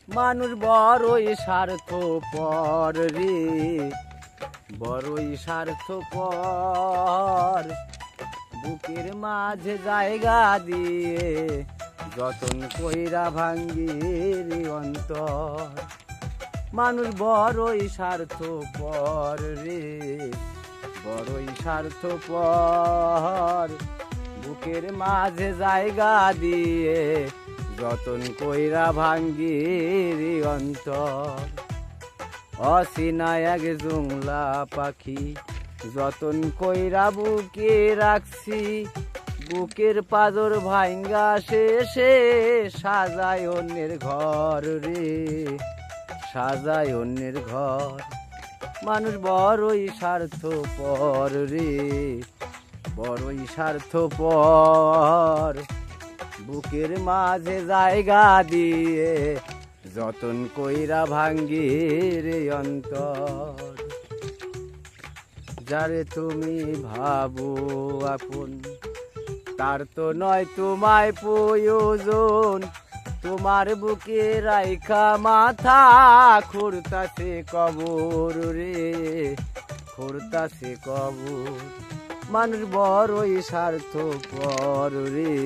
মানুষ বড়ই স্বার্থপর রে, বড়ই স্বার্থপর। বুকের মাঝে জায়গা দিয়ে যতন কইরা ভাঙ্গি রে অন্তর। মানুষ বড়ই স্বার্থপর রে, বড়ই স্বার্থপর। বুকের মাঝে জায়গা দিয়ে যতন কইরা ভাঙ্গি রে অন্তর। অচিনা এক জংলা পাখি যতন কইরা বুকে রাখছি, বুকের পাজর ভাঙ্গা শেষে সাজায় অন্যের ঘর রে, সাজায় অন্যের ঘর। মানুষ বড়ই স্বার্থপর রে, বড়ই স্বার্থপর। বুকের মাঝে জায়গা দিয়ে যতন কইরা ভাঙ্গি রে অন্তর। যারে তুমি ভাবো আপন তার তো নয় তোমায় প্রয়োজন। তোমার বুকে রাইখা মাথা খুঁড়তাছে কবর রে, খুঁড়তাছে কবর। মানুষ বড়ই স্বার্থপর রে,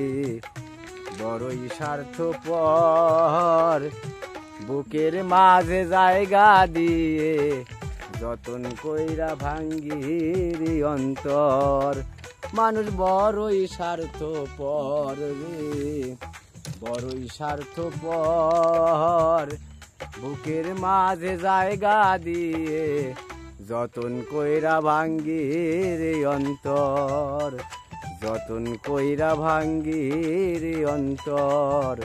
বড়ই স্বার্থপর। বুকের মাঝে জায়গা দিয়ে যতন কইরা ভাঙ্গি রে অন্তর। মানুষ বড়ই স্বার্থপর রে, বড়ই স্বার্থপর। বুকের মাঝে জায়গা দিয়ে যতন কইরা ভাঙ্গি রে অন্তর, যতন কইরা ভাঙ্গি রে অন্তর।